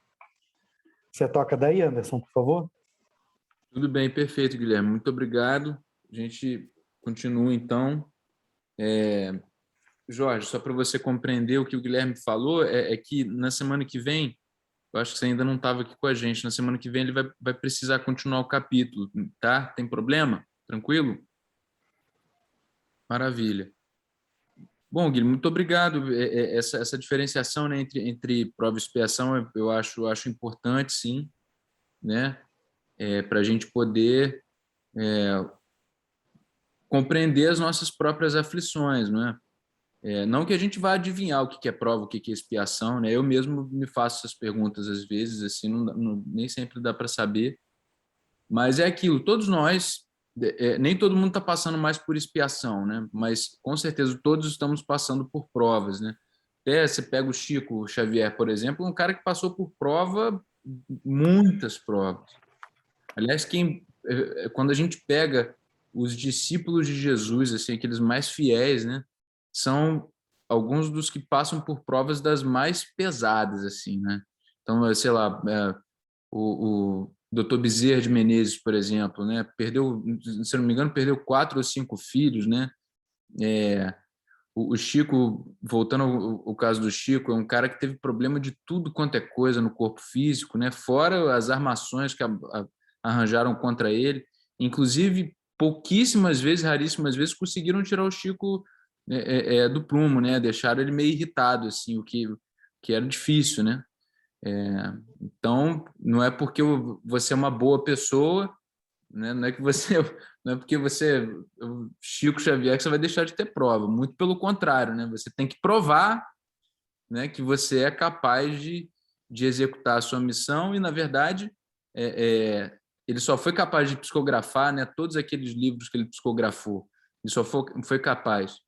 Você toca daí, Anderson, por favor? Tudo bem, perfeito, Guilherme. Muito obrigado. A gente continua, então. Jorge, só para você compreender o que o Guilherme falou, é que na semana que vem, eu acho que você ainda não estava aqui com a gente, na semana que vem ele vai precisar continuar o capítulo, tá? Tem problema? Tranquilo? Maravilha. Bom, Guilherme, muito obrigado. Essa diferenciação, né, entre prova e expiação eu acho importante, sim, né, para a gente poder compreender as nossas próprias aflições, não é? Não que a gente vá adivinhar o que é prova, o que é expiação, né? Eu mesmo me faço essas perguntas às vezes, assim, nem sempre dá para saber, mas é aquilo, todos nós, nem todo mundo está passando mais por expiação, né? Mas com certeza todos estamos passando por provas, né? Até você pega o Chico Xavier, por exemplo, um cara que passou por prova, muitas provas. Aliás, quando a gente pega os discípulos de Jesus, assim, aqueles mais fiéis, né, são alguns dos que passam por provas das mais pesadas, assim, né? Então, sei lá, o Dr. Bezerra de Menezes, por exemplo, né, perdeu, se não me engano, perdeu 4 ou 5 filhos, né? O Chico, voltando ao caso do Chico, é um cara que teve problema de tudo quanto é coisa no corpo físico, né? Fora as armações que arranjaram contra ele. Inclusive, pouquíssimas vezes, raríssimas vezes, conseguiram tirar o Chico do prumo, né? Deixaram ele meio irritado, assim, que era difícil, né? Então, não é porque você é uma boa pessoa, né? Não é que você, não é porque você é o Chico Xavier que você vai deixar de ter prova. Muito pelo contrário, né? Você tem que provar, né, que você é capaz de executar a sua missão e, na verdade, ele só foi capaz de psicografar, né, todos aqueles livros que ele psicografou. Ele só foi capaz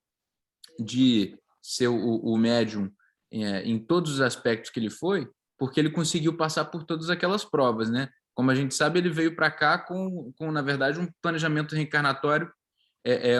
de ser o médium em todos os aspectos que ele foi, porque ele conseguiu passar por todas aquelas provas, né? Como a gente sabe, ele veio para cá na verdade, um planejamento reencarnatório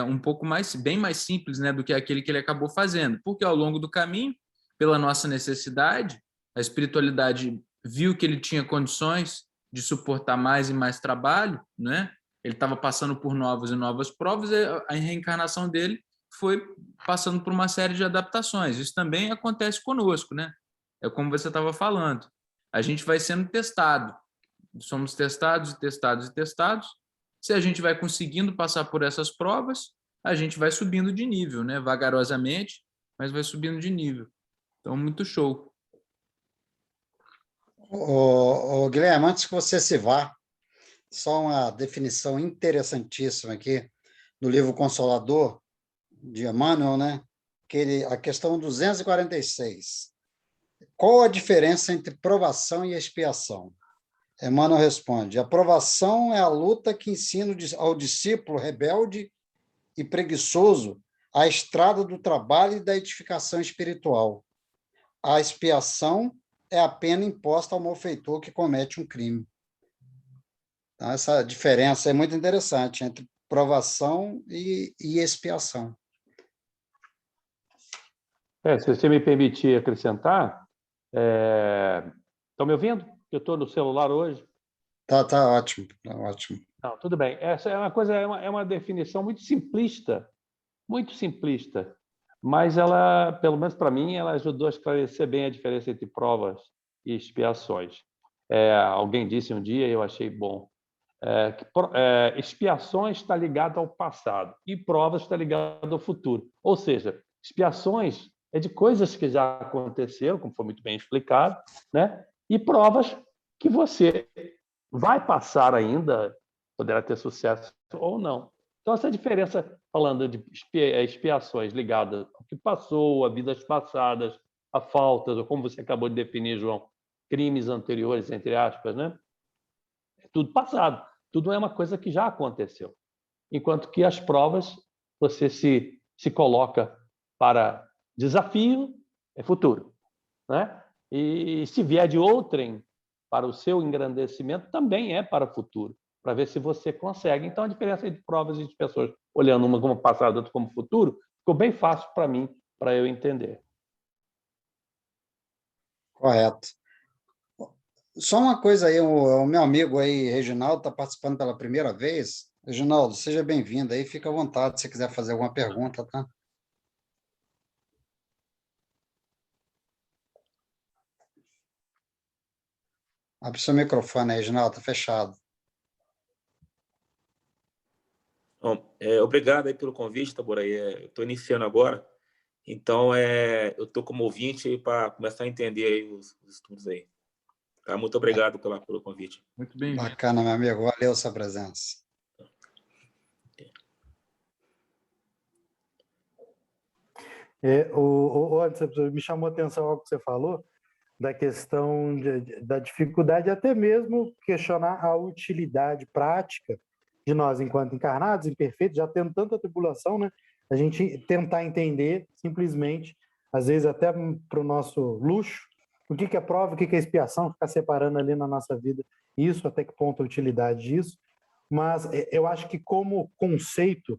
um pouco bem mais simples, né, do que aquele que ele acabou fazendo, porque ao longo do caminho, pela nossa necessidade, a espiritualidade viu que ele tinha condições de suportar mais e mais trabalho, né? Ele estava passando por novas e novas provas, e a reencarnação dele foi passando por uma série de adaptações. Isso também acontece conosco, né? É como você estava falando. A gente vai sendo testado. Somos testados e testados e testados. Se a gente vai conseguindo passar por essas provas, a gente vai subindo de nível, né? Vagarosamente, mas vai subindo de nível. Então, muito show. Guilherme, antes que você se vá, só uma definição interessantíssima aqui no livro Consolador, de Emmanuel, né? A questão 246. Qual a diferença entre provação e expiação? Emmanuel responde: a provação é a luta que ensina ao discípulo rebelde e preguiçoso a estrada do trabalho e da edificação espiritual. A expiação é a pena imposta ao malfeitor que comete um crime. Então, essa diferença é muito interessante entre provação e expiação. Se você me permitir acrescentar, estão me ouvindo? Eu estou no celular hoje. Tá ótimo, tá ótimo. Não, tudo bem. Essa é uma coisa, é uma definição muito simplista, mas ela, pelo menos para mim, ela ajudou a esclarecer bem a diferença entre provas e expiações. Alguém disse um dia, e eu achei bom, que expiações está ligado ao passado e provas está ligado ao futuro. Ou seja, expiações é de coisas que já aconteceram, como foi muito bem explicado, né? E provas que você vai passar ainda, poderá ter sucesso ou não. Então, essa diferença, falando de expiações ligadas ao que passou, a vidas passadas, a faltas, ou como você acabou de definir, João, crimes anteriores, entre aspas, né? É tudo passado. Tudo é uma coisa que já aconteceu. Enquanto que as provas, você se coloca para desafio, é futuro, né? E se vier de outrem para o seu engrandecimento, também é para o futuro, para ver se você consegue. Então, a diferença entre provas e de pessoas olhando uma como passado, outra como futuro, ficou bem fácil para mim, para eu entender. Correto. Só uma coisa aí, o meu amigo aí, Reginaldo, está participando pela primeira vez. Reginaldo, seja bem-vindo aí, fica à vontade se quiser fazer alguma pergunta, tá? Abre seu microfone aí, Reginaldo, está fechado. Bom, obrigado aí pelo convite, Taboraí. Eu estou iniciando agora, Então, eu estou como ouvinte para começar a entender aí os estudos aí. Tá? Muito obrigado pelo convite. Muito bem-vindo. Bacana, meu amigo. Valeu a sua presença. Anderson, me chamou a atenção algo que você falou, da questão da dificuldade, até mesmo questionar a utilidade prática de nós, enquanto encarnados, imperfeitos, já tendo tanta tribulação, né? A gente tentar entender, simplesmente, às vezes até para o nosso luxo, o que é prova, o que é expiação, ficar separando ali na nossa vida isso, até que ponto a utilidade disso. Mas eu acho que, como conceito,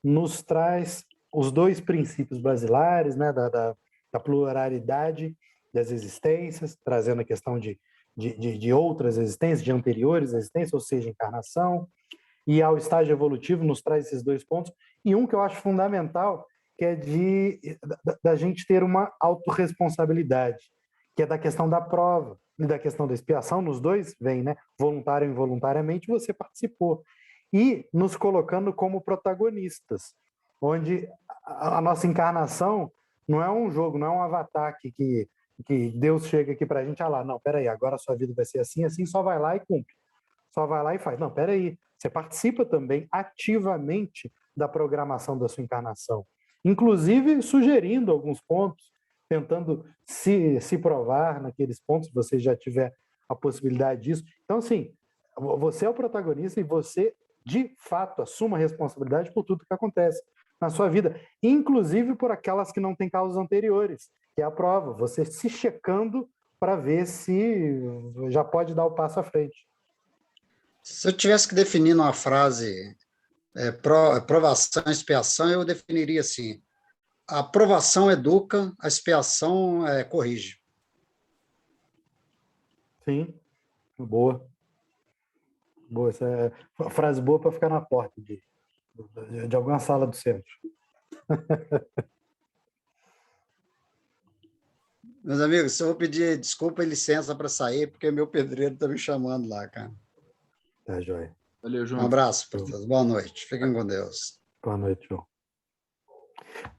nos traz os dois princípios basilares, né, da pluralidade das existências, trazendo a questão de outras existências, de anteriores existências, ou seja, encarnação, e ao estágio evolutivo nos traz esses dois pontos, e um que eu acho fundamental, que é da gente ter uma autorresponsabilidade, que é da questão da prova e da questão da expiação, nos dois vem, né? Voluntário e involuntariamente você participou, e nos colocando como protagonistas, onde a nossa encarnação não é um jogo, não é um avatar que Deus chega aqui para a gente, lá, não, peraí, agora a sua vida vai ser assim, assim, só vai lá e cumpre. Só vai lá e faz. Não, peraí, você participa também ativamente da programação da sua encarnação, inclusive sugerindo alguns pontos, tentando se provar naqueles pontos, se você já tiver a possibilidade disso. Então, assim, você é o protagonista e você, de fato, assuma a responsabilidade por tudo que acontece na sua vida, inclusive por aquelas que não têm causas anteriores, que é a prova, você se checando para ver se já pode dar o passo à frente. Se eu tivesse que definir uma frase, provação e expiação, eu definiria assim: a provação educa, a expiação corrige. Sim, boa. Boa, essa é uma frase boa para ficar na porta de alguma sala do centro. Meus amigos, eu vou pedir desculpa e licença para sair, porque meu pedreiro está me chamando lá, cara. Tá, joia. Valeu, João. Um abraço para todos. Boa noite. Fiquem com Deus. Boa noite, João.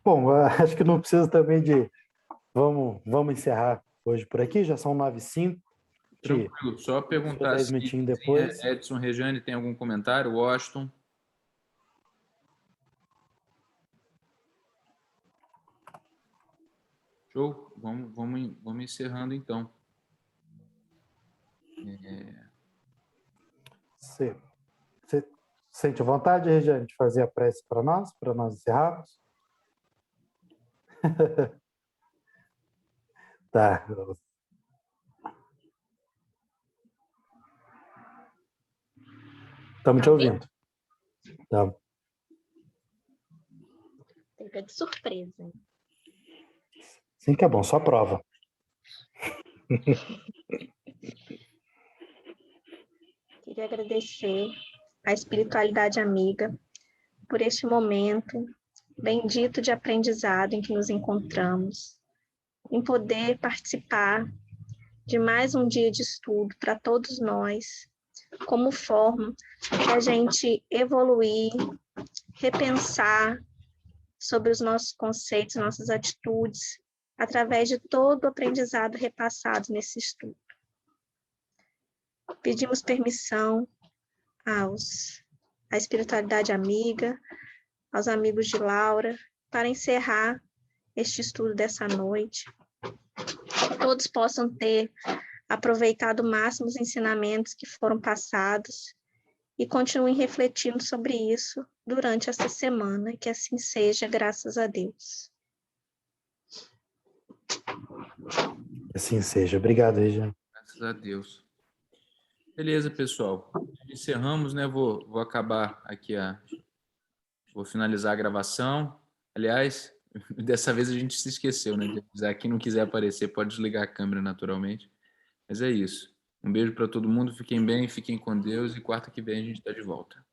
Bom, acho que não precisa também de... Vamos encerrar hoje por aqui, já são 9h05. Tranquilo, só perguntar 10 minutinhos depois. Edson, Regiane, tem algum comentário? Washington? Show? Vamos encerrando, então. Você sente vontade, Regiane, de fazer a prece para nós encerrarmos? Tá. Estamos te ouvindo. Tá. Fica de surpresa. Sim, que é bom, só prova. Queria agradecer à espiritualidade amiga por este momento bendito de aprendizado em que nos encontramos, em poder participar de mais um dia de estudo para todos nós, como forma de a gente evoluir, repensar sobre os nossos conceitos, nossas atitudes, através de todo o aprendizado repassado nesse estudo. Pedimos permissão à espiritualidade amiga, aos amigos de Laura, para encerrar este estudo dessa noite. Que todos possam ter aproveitado o máximo os ensinamentos que foram passados e continuem refletindo sobre isso durante essa semana, que assim seja, graças a Deus. Assim seja. Obrigado, Regiane. Graças a Deus. Beleza, pessoal. Encerramos, né? Vou acabar aqui Vou finalizar a gravação. Aliás, dessa vez a gente se esqueceu, né? De avisar. Quem não quiser aparecer pode desligar a câmera naturalmente. Mas é isso. Um beijo para todo mundo. Fiquem bem, fiquem com Deus. E quarta que vem a gente está de volta.